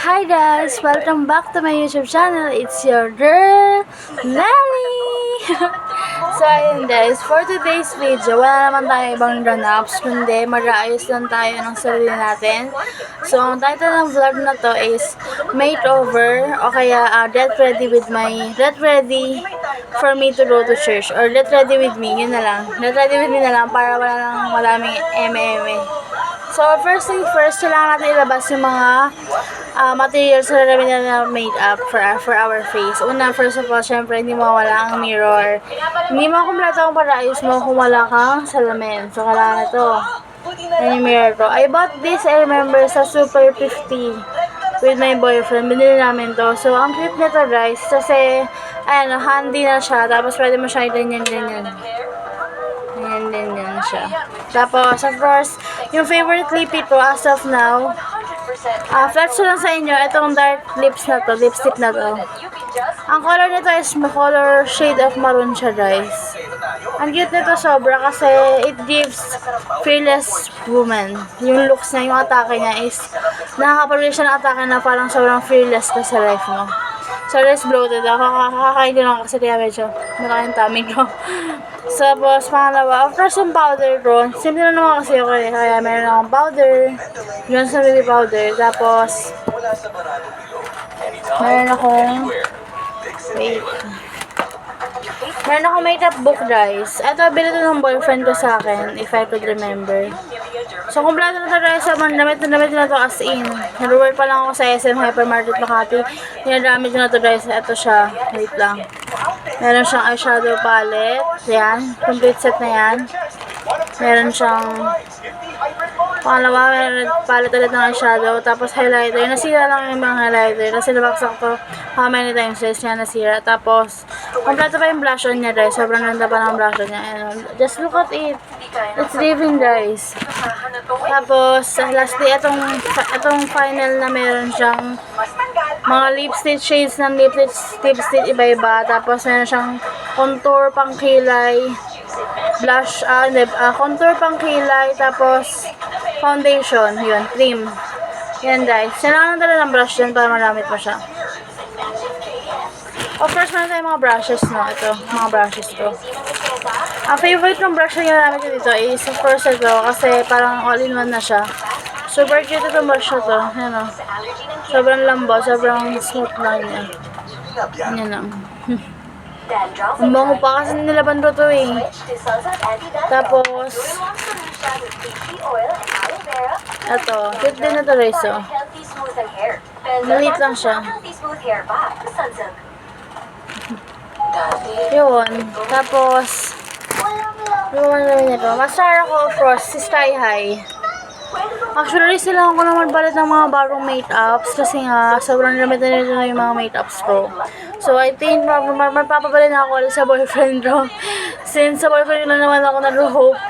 Hi guys! Welcome back to my YouTube channel. It's your girl, Nelly! So ayun guys, for today's video, wala naman tayo ibang run-ups, kundi mag-aayos lang tayo ng sarili natin. So ang title ng vlog na to is Makeover o kaya Get Ready for me to go to church or Get Ready with me, yun na lang. Get Ready with me na lang para wala nang maraming eme-eme. So, first thing first, kailangan natin ilabas yung mga materials na namin na makeup for our face. Una, first of all, syempre, hindi mawala ang mirror. Hindi mo kumpleto ang paraayos mo kung wala kang salamin. So, kailangan ito. Yan yung mirror ko. I bought this, I remember, sa Super 50 with my boyfriend. Binili namin to. So, ang cute nito, guys. Kasi, ayan, handy na siya. Tapos, pwede mo siya ganyan-ganyan. Ganyan siya. Tapos, of course, yung favorite lipstick ko as of now, flex ko lang sa inyo, itong dark lipstick na to. Ang color nito is color shade of maroon siya, guys. Ang cute nito sobra kasi it gives fearless woman. Yung looks niya, yung atake niya is nakakapagod siya ng atake na parang sobrang fearless ka sa life mo. Sorry, it's bloated ako. Kakakain ko lang kasi kaya medyo malaking tummy ko. Tapos, pangalawa, of course, yung powder ko. Simple na naman kasi ako eh. Kaya meron akong powder. Johnson Baby powder. Tapos, meron akong makeup book, guys. Ito, bili ito ng boyfriend ko sa akin, if I could remember. So, kumpleto na ito, guys. Damit na ito as in. Nag-work pa lang ako sa SM Hypermarket Makati. Ginagamit ko na ito, guys. Ito siya. Wait lang. Meron siyang eyeshadow palette. Yan. Complete set na yan. Meron siyang pangalawa, meron palette ulit ng eyeshadow. Tapos highlighter. Nasira lang yung mga highlighter. Kasi nabaksak ko how many times guys niya nasira. Tapos, kompleto pa yung blush on niya, guys. Sobrang ganda pa ng blush on niya. And, just look at it. It's living, guys. Tapos, lastly, itong final na meron siyang mga lipstick shades ng lipstick iba-iba. Tapos, meron siyang contour pang kilay, blush, contour pang kilay, tapos foundation, yun, cream. Yan, guys. Kailangan talaga ng brush yan para magamit mo siya. Of course, meron tayong mga brushes, no? Ito, mga brushes ko. Ang favorite ng brush na ginamit ko dito is, of course, ito. Kasi parang all-in-one na siya. Super cute itong brush na to. Yan, o. Sobrang lambot, sobrang smooth lang niya. Yan lang. Ang bango pa kasi nilaban ko to eh. Tapos, ito. Cute din na to, guys, o. Maliit lang siya. Yun. Tapos, yung namin ito. Mascara ko, of course, si Sky High. Actually, sila ako naman balit ng mga bagong make-ups kasi nga, sobrang gamit na nito na yung mga make-ups ko. So, I think, magpapabalin na ako ulit sa boyfriend ko. Since sa boyfriend ko na naman ako nag-hope,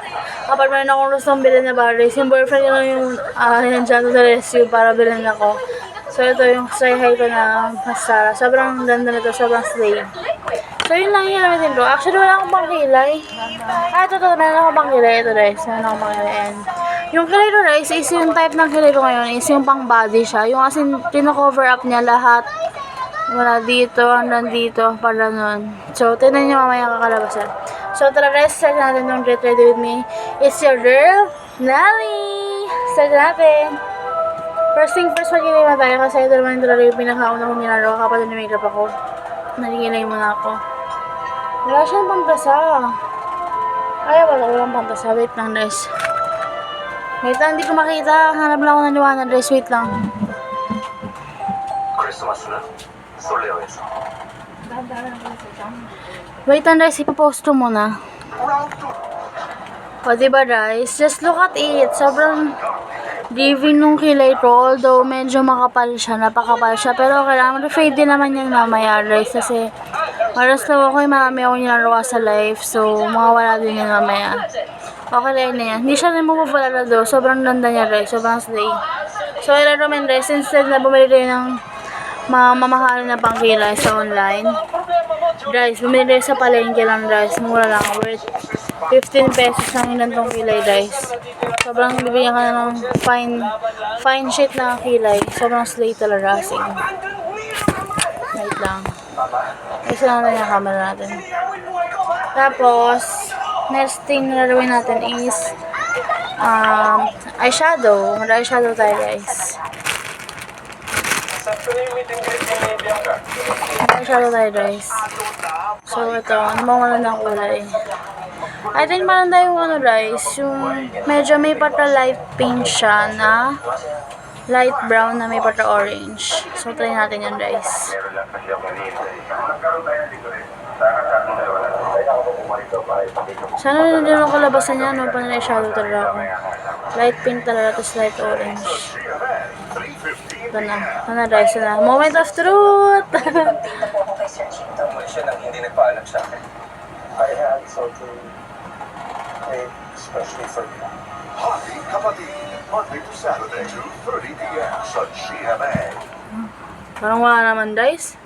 kapag meron akong gustong bilhin na bagay, yung boyfriend ko lang yung nandiyan sa rescue para bilhin ako. So, ito yung Sky High ko na mascara. Sobrang ganda nito, sobrang slay. So, yun lang yung namin ko. Actually, wala akong pangkilay. Ito, meron akong pangkilay. Ito, guys. Meron akong pangkilay. And, yung kilay ko, guys, is yung type ng kilay ko ngayon is yung pang body siya. Yung as in, pino-cover up niya lahat. Wala dito, hanggang dito, para nun. So, tinan nyo mamaya kakalabasan. So, tara, guys, start natin yung Get Ready With Me. It's your girl, Nelly! Start natin. First thing first, magkilay mo tayo kasi ito naman talaga yung pinakauna kong ginagawa kapag na-makeup ako. Nagigilay muna ako. Wala siyang pantasa. Ay, walang pantasa. Wait lang, guys. Wait lang, hindi ko makita. Hanap lang ako ng liwanag, guys. Wait lang. Wait lang, guys. Ipapost ko muna. O, diba, guys? Just look at it. Sobrang giving nung kilay ko. Although, medyo makapal siya. Napakapal siya. Pero, kailangan mag-fade din naman yan mamaya, guys. Kasi, maras na ako yung marami akong ginagawa sa life. So, mawawala din yan mamaya. Okay lang na yan. Hindi siya rin mapapalala do. Sobrang ganda niya, guys. Sobrang slay. So, I recommend, guys, instead na bumili kayo ng mga mamahalin na pangkilay sa online. Guys, bumili kayo sa palengke lang, guys. Mura lang. Worth 15 pesos lang yun ang kilay, guys. Sobrang bibigyan ka na ng fine shade na kilay. Sobrang slay talaga. Asing. Wait lang. Isa lang natin yung camera natin. Tapos, next thing na gagawin natin is eyeshadow. Mag-eyeshadow tayo, guys. Mag-eyeshadow tayo, guys. So, ito. Ano mo wala ng kulay? I think maganda yung ano, guys. Yung medyo may pata light pink siya na light brown na may pata orange. So, try natin yan, guys. Sana na din ang kalabasan niya, no? Panay shadow talaga ako. Light pink talaga, tapos light orange. Ito na. Ito na, guys. Ito na. Moment of truth! Hindi nagpaalam sa akin. I had something made especially for you. Hati Kapatid, Monday to Saturday, 2:30 p.m. sa GMA. Parang wala naman, guys.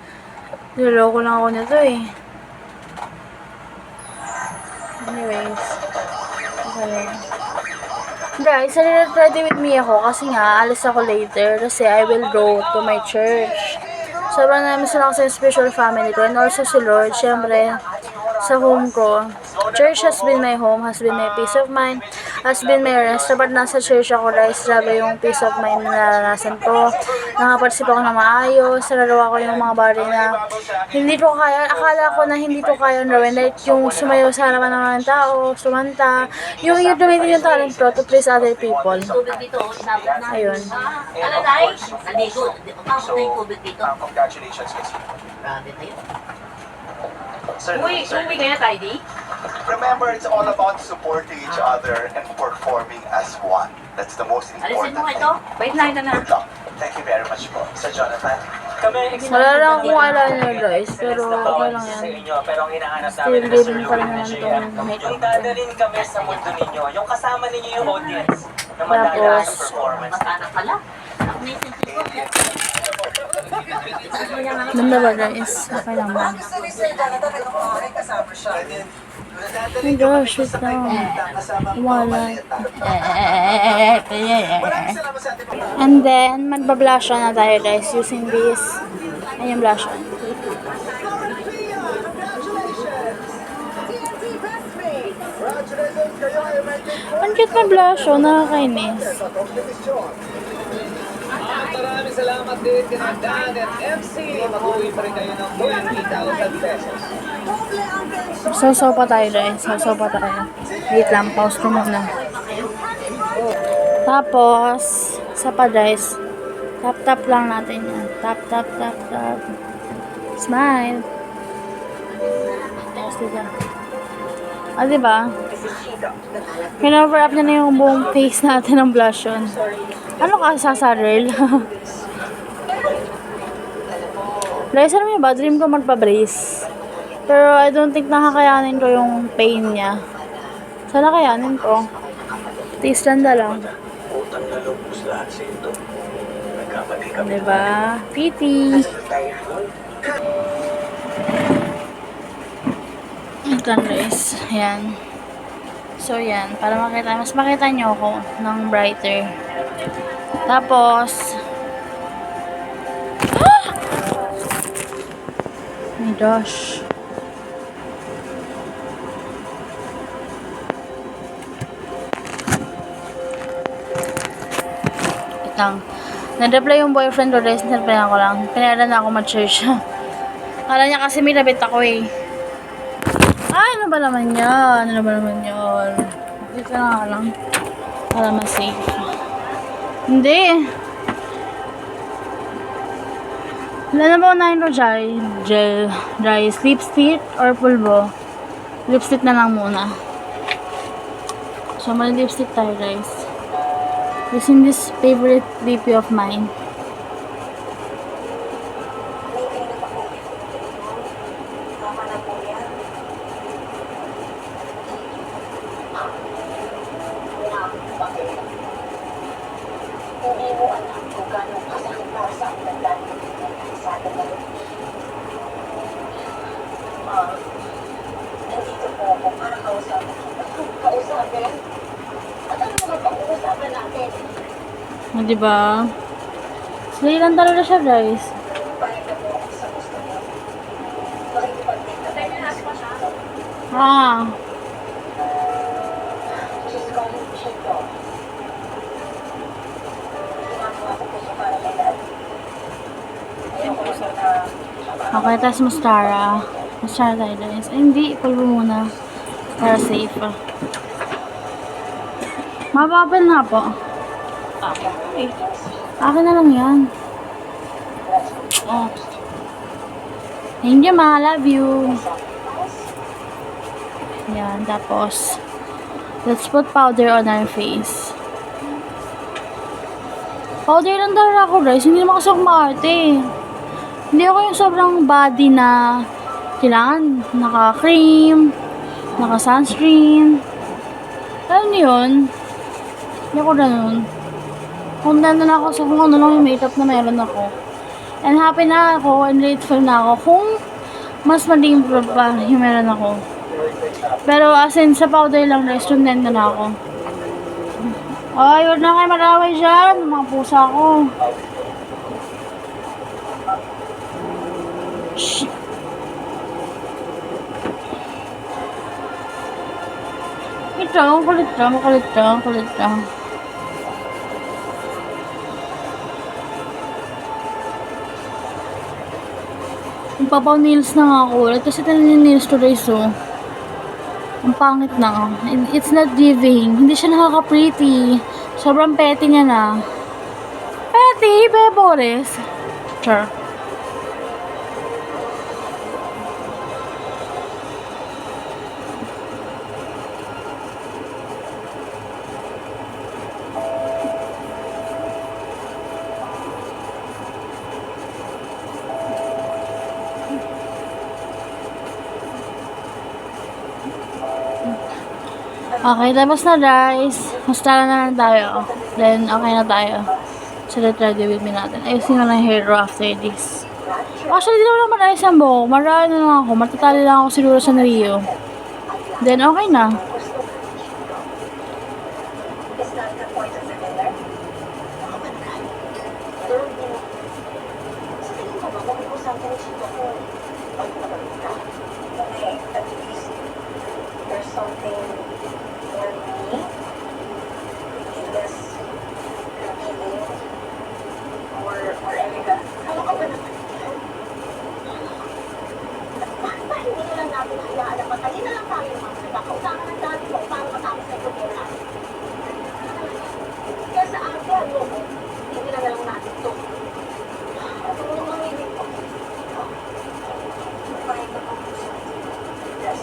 Niloloko lang ako nito, eh. Anyways. Okay. Guys, ready with me ako kasi nga, alis ako later kasi I will go to my church. Sobrang namiss na ako sa special family ko and also si Lord, syempre, sa home ko. Church has been my home, has been my peace of mind, has been my rest. Dapat nasa church ako, guys, sabi yung peace of mind na naranasan ko. Nakaparticip ako na maayos, nalalawa ko yung mga bagay na hindi ko kaya, akala ko na hindi ko kaya gawin. Like yung sumayaw sa harapan ng mga tao, sumanta, yung gamitin yung talent ko to please other people. Ayun. Ano tayo? Naligo. Umabot na yung tubig dito. Congratulations, Casey. Grabe tayo. Sir, Uy, kaya tayo di? remember, it's all about supporting each other and performing as one. That's the most Alisin important mo thing. ito. Wait lang ito na. Good luck. Thank you very much po. Sir Jonathan. Wala lang akong eyeliner, guys, pero okay lang yan. Pero ang hinahanap Still namin na Sir living pa rin naman Louie itong yung makeup ko. dadalhin kami sa mundo ninyo, yung kasama ninyo yung audience na madala Tapos, sa performance. Basta na pala. Ako na yung sensi ko. ganda ba, guys? Okay lang ba? Oh my gosh, wait lang. Wala. And then, magba-blush on na tayo, guys, using this. Ayan yung blush on. Ang cute na blush on, nakakainis. Maraming salamat din kina Dan at MC. Mag-uwi pa rin kayo ng 20,000 pesos. So pa tayo, guys. So pa tayo. Wait lang, pause ko muna. Tapos, isa pa, guys. Tap lang natin yan. Tap. Smile. Tapos dito. Ah, diba? Kinover up niya na yung buong face natin ng blush on. Ano ka, sasaril? Guys, alam niyo ba, dream ko magpa-brace. Pero I don't think nakakayanin ko yung pain niya. Sana kayanin ko. Taste lang. Diba? Pity. Ito, guys. Ayan. So, yan. Para mas makita nyo ako ng brighter. Tapos, oh my gosh. Itang. Nag-reply yung boyfriend ko, guys. Nag-reply ko lang. Pinailan na ako mag-church. Kala niya kasi may labit ako eh. Ano ba naman yan? Dito na lang. Para mas-safe. Hindi. Wala na ba unahin ko dry lipstick or pulbo? Lipstick na lang muna. So, may lipstick tayo, guys. Using this favorite VP of mine. Hindi mo alam kung gano'ng kasakit para sa ang damdamin sa atin na nandito po ako para kausapin. Kausapin? At ano naman pag-uusap? Di ba? Slay lang talaga siya, guys. Bakit na po ako sa gusto niyo? Makikipag-date na tayo sa masyado. Ah. She's calling Chico. Ginagawa ko po siya para kay Daddy. Ayoko na na Okay, tapos mascara. Mascara tayo, guys. Ay, hindi. Pulbo muna. Para safe. Mababal na po. Akin na lang yan. Oh. Thank you, ma. Love you. Yan, tapos let's put powder on our face. Powder lang talaga ako, guys. Hindi naman kasi ako maarte. Hindi ako yung sobrang body na kailangan naka-cream, naka-sunscreen. Alam niyo yun? Hindi ako ganun. Kung na ako sa kung ano lang yung makeup na meron ako. And happy na ako and grateful na ako kung mas maging pa yung meron ako. Pero as in, sa powder lang, guys, content na ako. Ay, huwag na kayo maraway dyan. Mga pusa ko. Shh. Kulit lang. Papaw nails na nga ako. Kasi talaga yung nails to, guys, oh. Ang pangit na. It's not giving. Hindi siya nakaka-pretty. Sobrang petty niya na. Petty, bebores. Sure. Okay, tapos na, guys. Mascara na lang tayo. Then, okay na tayo. So, let's ready with me natin. Ayusin ko lang hair row after this. Actually, di naman ayos ang buhok. Marami na lang ako. Matatali lang ako siguro sa Rio. Then, okay na. Is that the point of the dinner? Sa tingin mo ba, mag-uusapan ni Chico ko? Okay, at least there's something for me. In this revealing or Erica. Ano ka ba naman yan? Bakit ba hindi na lang natin hayaan na patayin na lang tayo ng mga nagkakausapan ng dati mo para matapos na yung problema natin? Kaya sa akin, no, hindi na lang natin ito. At kung naman hindi ko, bakit ba kung gusto? Yes,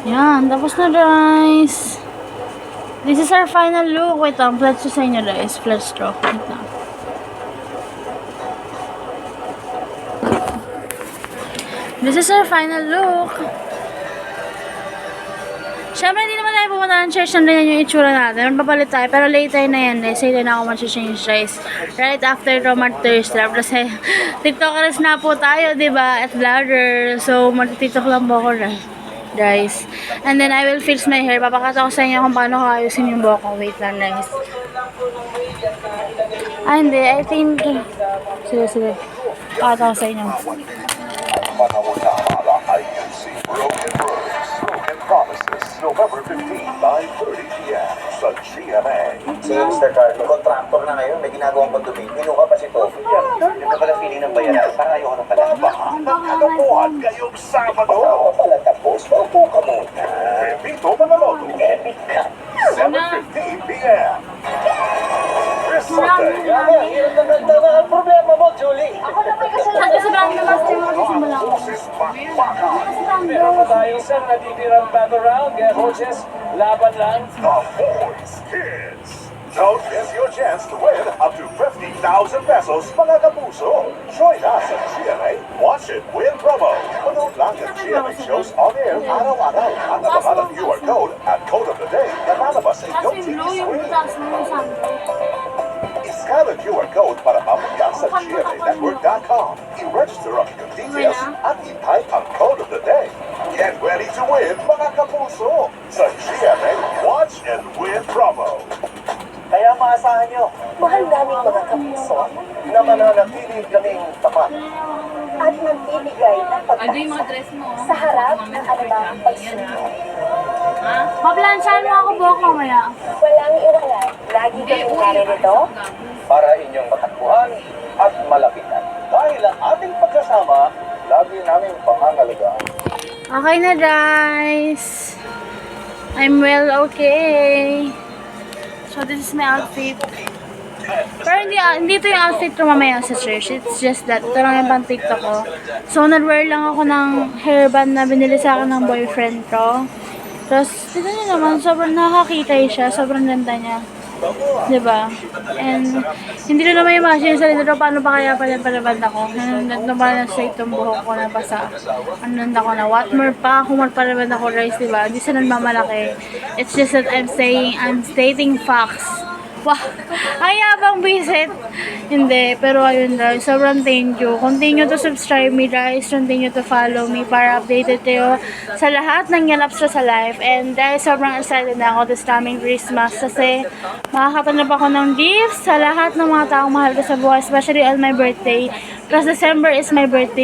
Yan, tapos na, guys. This is our final look. Wait lang, flash to sa inyo, guys. Flash stroke. Wait lang. This is our final look. Siyempre, hindi naman tayo pumunta ng church na ganyan yung itsura natin. Magpapalit tayo. Pero later na yan, guys. Later na ako mag-change, guys. Right after Roman Thursday. Kasi TikTokers na po tayo, diba? At vlogger. So, mag-tiktok lang po ako, guys. And then, I will fix my hair. Papakita ko sa inyo kung paano ko ayusin yung buhok ko. Wait lang, guys. Ah, hindi. I think... Sige. Papakita ko sa inyo. Broken words, broken promises, November 15, 9:30 p.m. sa GMA. Si Mr. Carlo, contractor na ngayon, may ginagawang condominium. Minuha pa si Tofu. Yan na pala feeling ng bayaran. Para ayoko ng pala. Kagapuhan ngayong Sabado. Ako pala tapos, paupo ka muna. Pepito Manaloto, Epic ka. 7:15 p.m. This Sunday, Ang problema mo, Julie. ako na may kasalanan. Sabi sa brand na master mo kasi simula ko. Boses Bakbakan. Meron pa tayong isang natitirang battle round. Kaya coaches, laban lang. The Voice Kids. Don't miss your chance to win up to 50,000 pesos, mga kapuso. Join us at GMA. Watch it, win promo. Manood lang ang GMA shows on air araw-araw. At nabahan ang QR code at code of the day na lalabas sa Tapos iyong yung TV blue, yung screen. butas mo yung sando. I-scan ang QR code para mapunta sa GMAnetwork.com. I-register ang iyong details at i-type ang code of the day. Get ready to win, mga kapuso! Sa GMA Watch and Win promo. Kaya maasahan nyo Mahal naming mga kapuso na mananatili kaming tapat. at nagbibigay ng pagpapasa sa harap ng anumang pagsunod. Maplansyahan mo ako buhok mamaya. Walang iwanan. Lagi kaming naririto Para inyong matakbuhan at malapitan. Dahil ang ating pagsasama, lagi namin pangangalagaan. Okay na guys. I'm well okay. So this is my outfit. Pero hindi ito yung outfit ko mamaya sa church. It's just that ito lang yung pang TikTok ko. So nag-wear lang ako ng hairband na binili sa akin ng boyfriend ko. Tapos tignan niyo naman, sobrang nakakitay siya. Sobrang ganda niya. Diba? And hindi na naman imagine sa dito paano pa kaya pala palaband ako. Nandun pa na straight yung buhok ko na basa. Anong ako na, what more pa kung magpalaband ako guys, diba? Hindi sa nagmamalaki. It's just that I'm stating facts. Wow! Ay, abang visit! Hindi, pero ayun guys, sobrang thank you. Continue to subscribe me guys, continue to follow me para updated kayo sa lahat ng yanaps sa life. And guys, sobrang excited na ako this coming Christmas kasi makakatanggap ako ng gifts sa lahat ng mga taong mahal ko sa buhay, especially on my birthday. Because December is my birth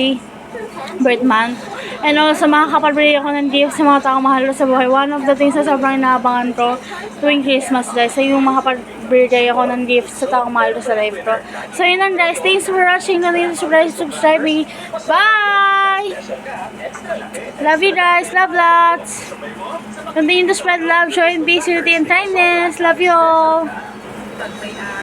month. And also, makakapabili ako ng gifts sa mga taong mahal ko sa buhay. One of the things na sobrang inaabangan ko tuwing Christmas, guys, ay yung makakapabili ako ng gifts sa taong mahal ko sa life ko. So, yun lang, guys. Thanks for watching. Don't forget to subscribe me. Bye! Love you, guys. Love lots. Continue to spread love, joy, and peace, unity, and kindness. Love you all.